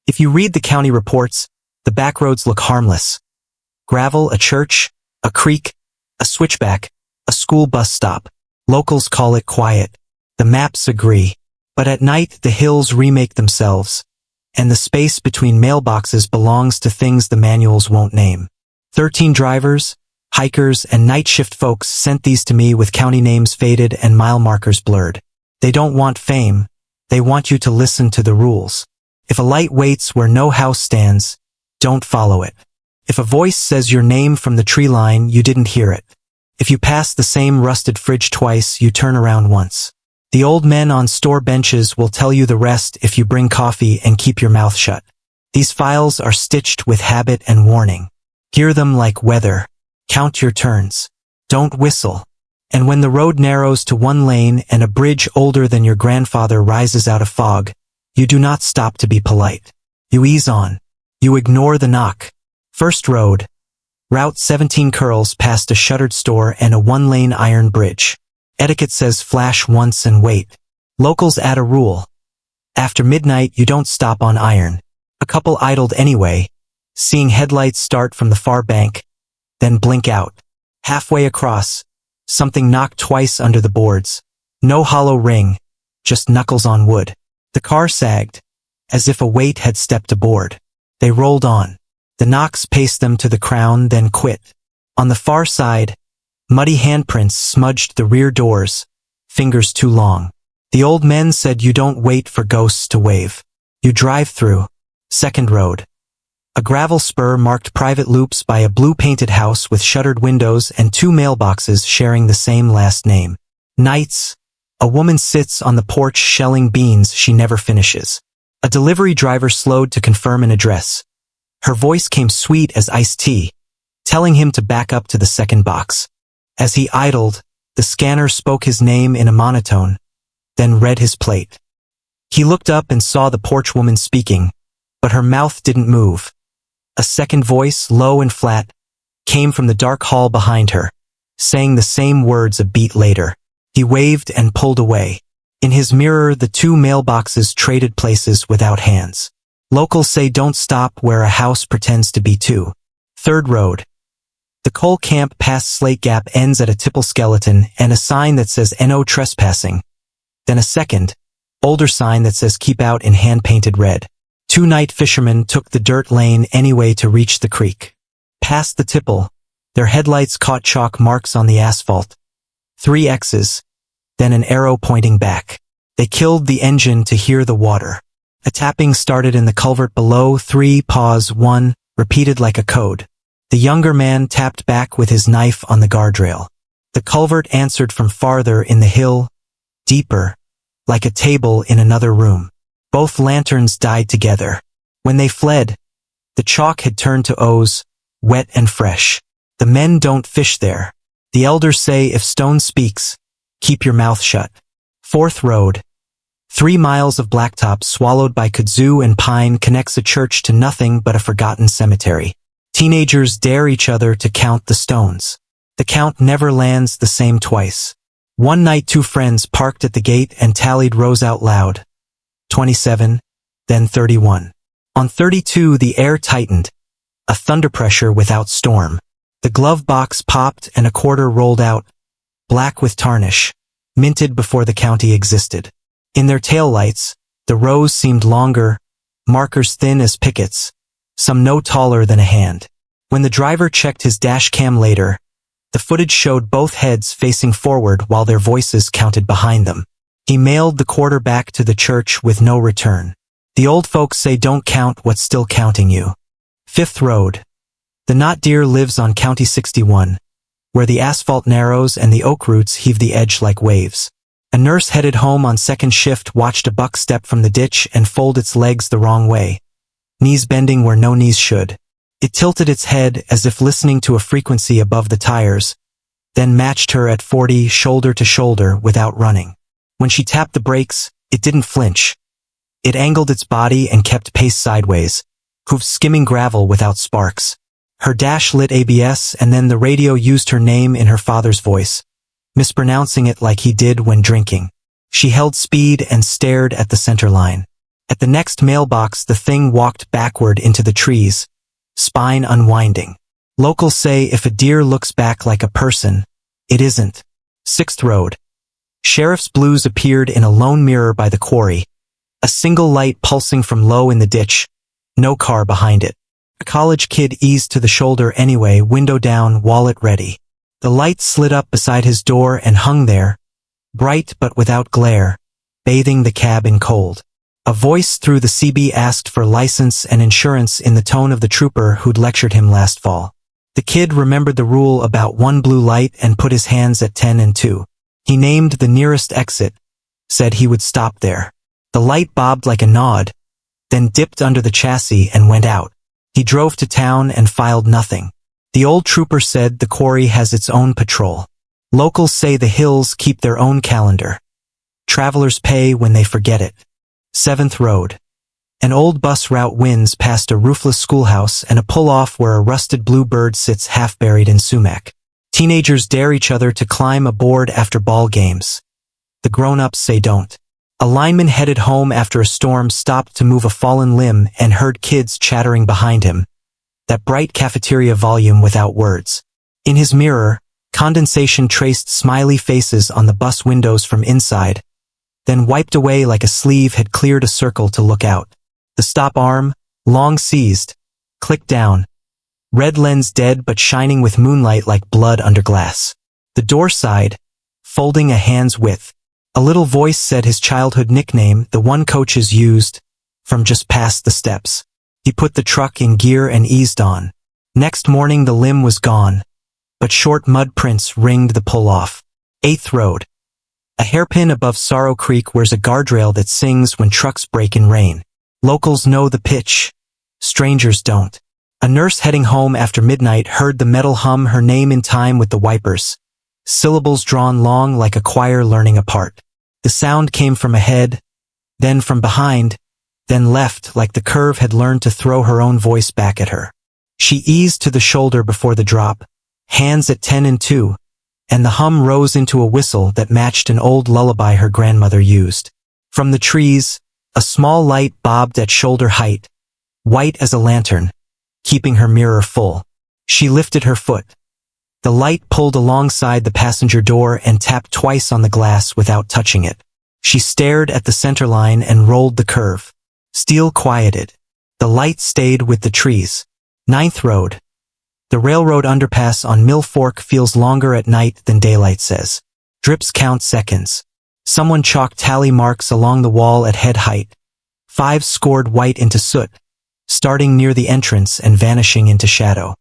If you read the county reports, the backroads look harmless. Gravel, a church, a creek, a switchback, a school bus stop. Locals call it quiet. The maps agree. But at night, the hills remake themselves, and the space between mailboxes belongs to things the manuals won't name. 13 drivers, hikers, and night shift folks sent these to me with county names faded and mile markers blurred. They don't want fame. They want you to listen to the rules. If a light waits where no house stands, don't follow it. If a voice says your name from the tree line, you didn't hear it. If you pass the same rusted fridge twice, you turn around once. The old men on store benches will tell you the rest if you bring coffee and keep your mouth shut. These files are stitched with habit and warning. Hear them like weather. Count your turns. Don't whistle. And when the road narrows to one lane and a bridge older than your grandfather rises out of fog, you do not stop to be polite. You ease on. You ignore the knock. First road. Route 17 curls past a shuttered store and a one-lane iron bridge. Etiquette says flash once and wait. Locals add a rule. After midnight, you don't stop on iron. A couple idled anyway, seeing headlights start from the far bank, then blink out. Halfway across, something knocked twice under the boards. No hollow ring, just knuckles on wood. The car sagged, as if a weight had stepped aboard. They rolled on. The knocks paced them to the crown, then quit. On the far side, muddy handprints smudged the rear doors, fingers too long. The old men said you don't wait for ghosts to wave. You drive through. Second road. A gravel spur marked private loops by a blue-painted house with shuttered windows and 2 mailboxes sharing the same last name. Nights. A woman sits on the porch shelling beans she never finishes. A delivery driver slowed to confirm an address. Her voice came sweet as iced tea, telling him to back up to the second box. As he idled, the scanner spoke his name in a monotone, then read his plate. He looked up and saw the porch woman speaking, but her mouth didn't move. A second voice, low and flat, came from the dark hall behind her, saying the same words a beat later. He waved and pulled away. In his mirror, the 2 mailboxes traded places without hands. Locals say don't stop where a house pretends to be 2. Third road. The coal camp past Slate Gap ends at a tipple skeleton and a sign that says "No trespassing." Then a second, older sign that says "Keep out" in hand-painted red. 2 night fishermen took the dirt lane anyway to reach the creek. Past the tipple, their headlights caught chalk marks on the asphalt. 3 X's, then an arrow pointing back. They killed the engine to hear the water. A tapping started in the culvert below. 3 pause 1, repeated like a code. The younger man tapped back with his knife on the guardrail. The culvert answered from farther in the hill, deeper, like a table in another room. Both lanterns died together. When they fled, the chalk had turned to O's, wet and fresh. The men don't fish there. The elders say if stone speaks, keep your mouth shut. Fourth road. 3 miles of blacktop swallowed by kudzu and pine connects a church to nothing but a forgotten cemetery. Teenagers dare each other to count the stones. The count never lands the same twice. One night 2 friends parked at the gate and tallied rows out loud. 27, then 31. On 32 the air tightened, a thunder pressure without storm. The glove box popped and a quarter rolled out, black with tarnish, minted before the county existed. In their taillights, the rows seemed longer, markers thin as pickets, some no taller than a hand. When the driver checked his dash cam later, the footage showed both heads facing forward while their voices counted behind them. He mailed the quarter back to the church with no return. The old folks say don't count what's still counting you. Fifth road. The knot deer lives on County 61, where the asphalt narrows and the oak roots heave the edge like waves. A nurse headed home on second shift watched a buck step from the ditch and fold its legs the wrong way, knees bending where no knees should. It tilted its head as if listening to a frequency above the tires, then matched her at 40 shoulder to shoulder without running. When she tapped the brakes, it didn't flinch. It angled its body and kept pace sideways, hooves skimming gravel without sparks. Her dash lit ABS and then the radio used her name in her father's voice, mispronouncing it like he did when drinking. She held speed and stared at the center line. At the next mailbox, the thing walked backward into the trees, spine unwinding. Locals say if a deer looks back like a person, it isn't. 6th Road. Sheriff's blues appeared in a lone mirror by the quarry. A single light pulsing from low in the ditch. No car behind it. A college kid eased to the shoulder anyway, window down, wallet ready. The light slid up beside his door and hung there, bright but without glare, bathing the cab in cold. A voice through the CB asked for license and insurance in the tone of the trooper who'd lectured him last fall. The kid remembered the rule about one blue light and put his hands at 10 and 2. He named the nearest exit, said he would stop there. The light bobbed like a nod, then dipped under the chassis and went out. He drove to town and filed nothing. The old trooper said the quarry has its own patrol. Locals say the hills keep their own calendar. Travelers pay when they forget it. 7th Road. An old bus route winds past a roofless schoolhouse and a pull-off where a rusted blue bird sits half-buried in sumac. Teenagers dare each other to climb aboard after ball games. The grown-ups say don't. A lineman headed home after a storm stopped to move a fallen limb and heard kids chattering behind him. That bright cafeteria volume without words. In his mirror, condensation traced smiley faces on the bus windows from inside, then wiped away like a sleeve had cleared a circle to look out. The stop arm, long seized, clicked down. Red lens dead but shining with moonlight like blood under glass. The door side, folding a hand's width. A little voice said his childhood nickname, the one coaches used, from just past the steps. He put the truck in gear and eased on. Next morning the limb was gone, but short mud prints ringed the pull-off. 8th Road. A hairpin above Sorrow Creek wears a guardrail that sings when trucks break in rain. Locals know the pitch. Strangers don't. A nurse heading home after midnight heard the metal hum her name in time with the wipers. Syllables drawn long like a choir learning a part. The sound came from ahead, then from behind, then left like the curve had learned to throw her own voice back at her. She eased to the shoulder before the drop, hands at 10 and 2, and the hum rose into a whistle that matched an old lullaby her grandmother used. From the trees, a small light bobbed at shoulder height, white as a lantern, keeping her mirror full. She lifted her foot. The light pulled alongside the passenger door and tapped twice on the glass without touching it. She stared at the center line and rolled the curve. Steel quieted. The light stayed with the trees. 9th Road. The railroad underpass on Mill Fork feels longer at night than daylight says. Drips count seconds. Someone chalked tally marks along the wall at head height. 5 scored white into soot, starting near the entrance and vanishing into shadow.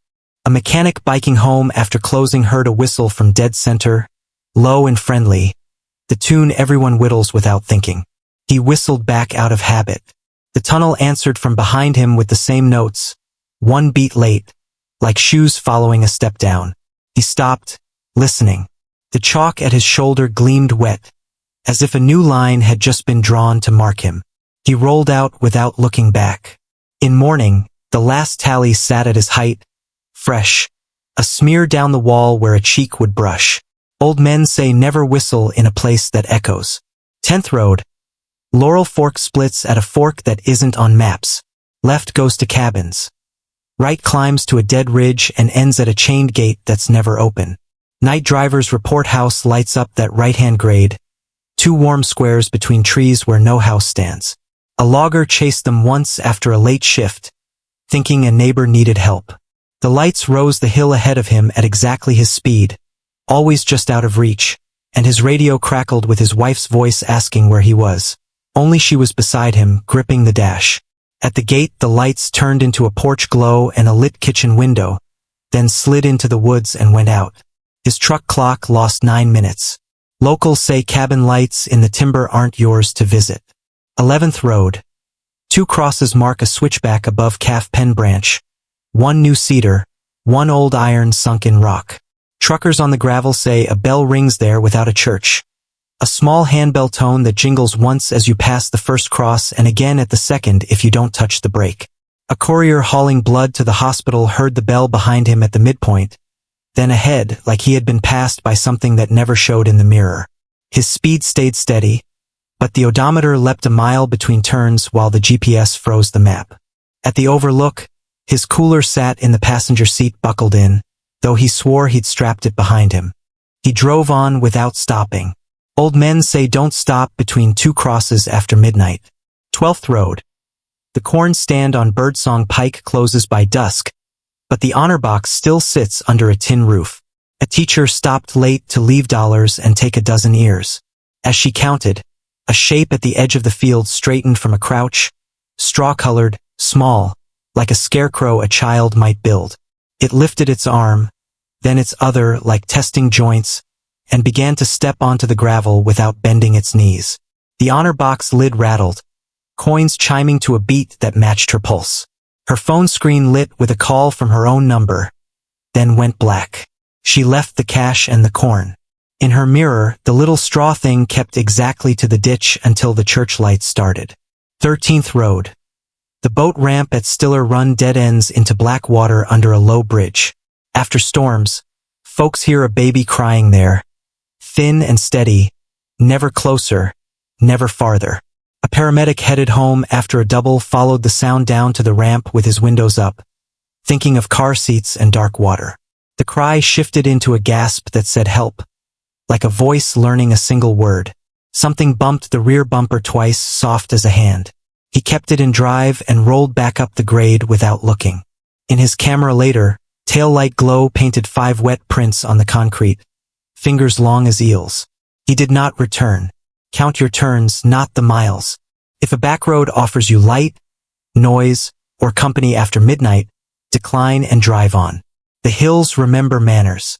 A mechanic biking home after closing heard a whistle from dead center, low and friendly, the tune everyone whittles without thinking. He whistled back out of habit. The tunnel answered from behind him with the same notes, 1 beat late, like shoes following a step down. He stopped, listening. The chalk at his shoulder gleamed wet, as if a new line had just been drawn to mark him. He rolled out without looking back. In morning, the last tally sat at his height, fresh, a smear down the wall where a cheek would brush. Old men say never whistle in a place that echoes. 10th Road. Laurel Fork splits at a fork that isn't on maps. Left goes to cabins. Right climbs to a dead ridge and ends at a chained gate that's never open. Night drivers report house lights up that right-hand grade. 2 warm squares between trees where no house stands. A logger chased them once after a late shift, thinking a neighbor needed help. The lights rose the hill ahead of him at exactly his speed, always just out of reach, and his radio crackled with his wife's voice asking where he was. Only she was beside him, gripping the dash. At the gate the lights turned into a porch glow and a lit kitchen window, then slid into the woods and went out. His truck clock lost 9 minutes. Locals say cabin lights in the timber aren't yours to visit. 11th Road. 2 crosses mark a switchback above Calf Pen Branch. 1 new cedar, 1 old iron sunk in rock. Truckers on the gravel say a bell rings there without a church. A small handbell tone that jingles once as you pass the first cross and again at the second if you don't touch the brake. A courier hauling blood to the hospital heard the bell behind him at the midpoint, then ahead like he had been passed by something that never showed in the mirror. His speed stayed steady, but the odometer leapt a mile between turns while the GPS froze the map. At the overlook, his cooler sat in the passenger seat buckled in, though he swore he'd strapped it behind him. He drove on without stopping. Old men say don't stop between two crosses after midnight. 12th Road. The corn stand on Birdsong Pike closes by dusk, but the honor box still sits under a tin roof. A teacher stopped late to leave dollars and take a dozen ears. As she counted, a shape at the edge of the field straightened from a crouch, straw-colored, small, like a scarecrow a child might build. It lifted its arm, then its other like testing joints, and began to step onto the gravel without bending its knees. The honor box lid rattled, coins chiming to a beat that matched her pulse. Her phone screen lit with a call from her own number, then went black. She left the cash and the corn. In her mirror, the little straw thing kept exactly to the ditch until the church lights started. 13th Road. The boat ramp at Stiller Run dead ends into black water under a low bridge. After storms, folks hear a baby crying there, thin and steady, never closer, never farther. A paramedic headed home after a double followed the sound down to the ramp with his windows up, thinking of car seats and dark water. The cry shifted into a gasp that said help, like a voice learning a single word. Something bumped the rear bumper twice, soft as a hand. He kept it in drive and rolled back up the grade without looking. In his camera later, taillight glow painted 5 wet prints on the concrete, fingers long as eels. He did not return. Count your turns, not the miles. If a backroad offers you light, noise, or company after midnight, decline and drive on. The hills remember manners.